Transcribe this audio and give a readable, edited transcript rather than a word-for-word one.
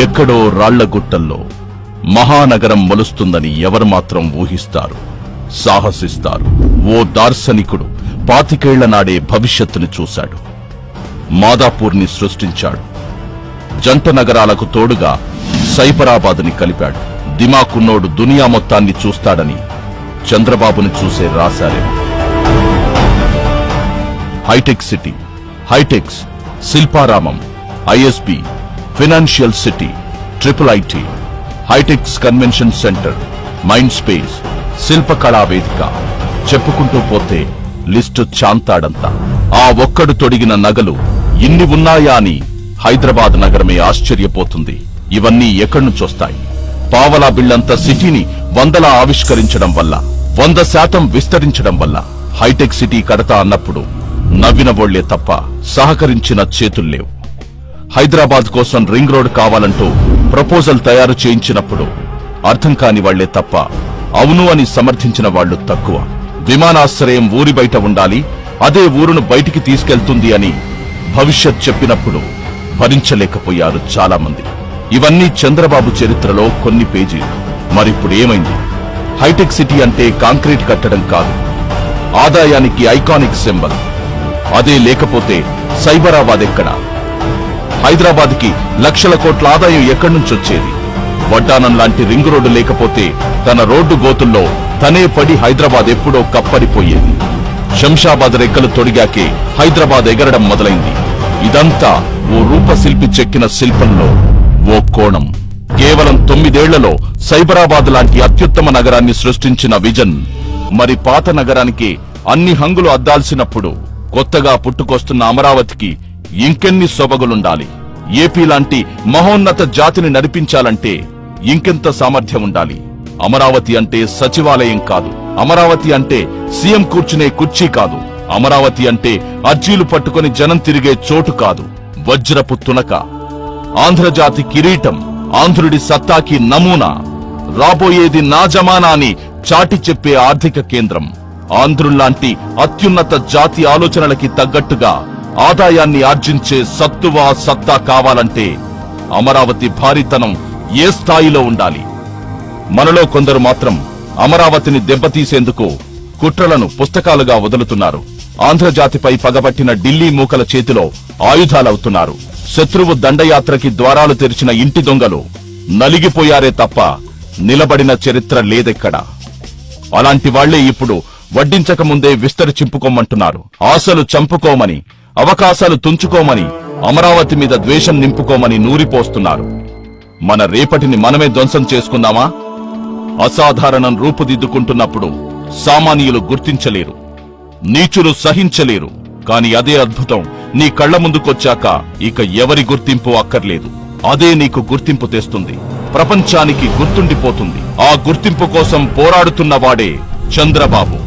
ఎక్కడో రాళ్లగుట్టల్లో మహానగరం మొలుస్తుందని ఎవరు మాత్రం ఊహిస్తారు, సాహసిస్తారు. ఓ దార్శనికుడు 25 ఏళ్ల నాడే భవిష్యత్తుని చూశాడు. మాదాపూర్ని సృష్టించాడు. జంట నగరాలకు తోడుగా సైబరాబాదుని కలిపాడు. దిమాకున్నోడు దునియా మొత్తాన్ని చూస్తాడని చంద్రబాబుని చూసే రాశారేమో. హైటెక్ City, HITEX, Shilparamam, ISB, financial city, IIIT, HITEX convention centre, Mind Space, Shilpakala Vedika, చెప్పుకుంటూ పోతే లిస్టు చాంతాడంతా. ఆ ఒక్కడు తొడిగిన నగలు ఇన్ని ఉన్నాయా అని హైదరాబాద్ నగరమే ఆశ్చర్యపోతుంది. ఇవన్నీ ఎక్కడి నుంచొస్తాయి? పావలా బిళ్లంత సిటీని 100లా ఆవిష్కరించడం వల్ల, 100% విస్తరించడం వల్ల. హైటెక్ సిటీ కడతా అన్నప్పుడు నవ్విన బోళ్లే తప్ప సహకరించిన చేతుల్లేవు. హైదరాబాద్ కోసం రింగ్ రోడ్ కావాలంటూ ప్రపోజల్ తయారు చేయించినప్పుడు అర్థం కాని వాళ్లే తప్ప అవును అని సమర్థించిన వాళ్లు తక్కువ. విమానాశ్రయం ఊరి బయట ఉండాలి, అదే ఊరును బయటికి తీసుకెళ్తుంది అని భవిష్యత్ చెప్పినప్పుడు భరించలేకపోయారు చాలా మంది. ఇవన్నీ చంద్రబాబు చరిత్రలో కొన్ని పేజీలు. మరిప్పుడు ఏమైంది? హైటెక్ సిటీ అంటే కాంక్రీట్ కట్టడం కాదు, ఆదాయానికి ఐకానిక్ సింబల్. అదే లేకపోతే సైబరాబాద్ ఎక్కడా? హైదరాబాద్ కి లక్షల కోట్ల ఆదాయం ఎక్కడి నుంచొచ్చేది? వడ్డానం లాంటి రింగ్ రోడ్డు లేకపోతే తన రోడ్డు గోతుల్లో తనే పడి హైదరాబాద్ ఎప్పుడో కప్పడిపోయేది. శంషాబాద్ రెక్కలు తొడిగాకే హైదరాబాద్ ఎగరడం మొదలైంది. ఇదంతా ఓ రూపశిల్పి చెక్కిన శిల్పంలో ఓ కోణం. కేవలం 9 ఏళ్లలో సైబరాబాద్ లాంటి అత్యుత్తమ నగరాన్ని సృష్టించిన విజన్. మరి పాత నగరానికి అన్ని హంగులు అద్దాల్సినప్పుడు కొత్తగా పుట్టుకొస్తున్న అమరావతికి ఇంకెన్ని సొబగులుండాలి? ఏపీ లాంటి మహోన్నత జాతిని నడిపించాలంటే ఇంకెంత సామర్థ్యం ఉండాలి? అమరావతి అంటే సచివాలయం కాదు, అమరావతి అంటే సీఎం కూర్చునే కుర్చీ కాదు, అమరావతి అంటే అర్జీలు పట్టుకుని జనం తిరిగే చోటు కాదు, వజ్రపు తునక, ఆంధ్రజాతి కిరీటం, ఆంధ్రుడి సత్తాకి నమూనా. రాబోయేది నా జమానా అని చాటి చెప్పే ఆర్థిక కేంద్రం. ఆంధ్రుల్లాంటి అత్యున్నత జాతి ఆలోచనలకి తగ్గట్టుగా ఆదాయాన్ని ఆర్జించే సత్తువా సత్తా కావాలంటే అమరావతి భారీతనం ఏ స్థాయిలో ఉండాలి? మనలో కొందరు మాత్రం అమరావతిని దెబ్బతీసేందుకు కుట్రలను పుస్తకాలుగా వదులుతున్నారు. ఆంధ్రజాతిపై పగబట్టిన ఢిల్లీ మూకల చేతిలో ఆయుధాలవుతున్నారు. శత్రువు దండయాత్రకి ద్వారాలు తెరిచిన ఇంటి దొంగలు నలిగిపోయారే తప్ప నిలబడిన చరిత్ర లేదెక్కడా. అలాంటి వాళ్లే ఇప్పుడు వడ్డించక ముందే విస్తరి చింపుకోమంటున్నారు. ఆశలు చంపుకోమని, అవకాశాలు తుంచుకోమని, అమరావతి మీద ద్వేషం నింపుకోమని నూరిపోస్తున్నారు. మన రేపటిని మనమే ధ్వంసం చేసుకుందామా? అసాధారణం రూపుదిద్దుకుంటున్నప్పుడు సామాన్యులు గుర్తించలేరు, నీచులు సహించలేరు. కాని అదే అద్భుతం నీ కళ్ల ముందుకొచ్చాక ఇక ఎవరి గుర్తింపు అక్కర్లేదు. అదే నీకు గుర్తింపు తెస్తుంది, ప్రపంచానికి గుర్తుండిపోతుంది. ఆ గుర్తింపు కోసం పోరాడుతున్నవాడే చంద్రబాబు.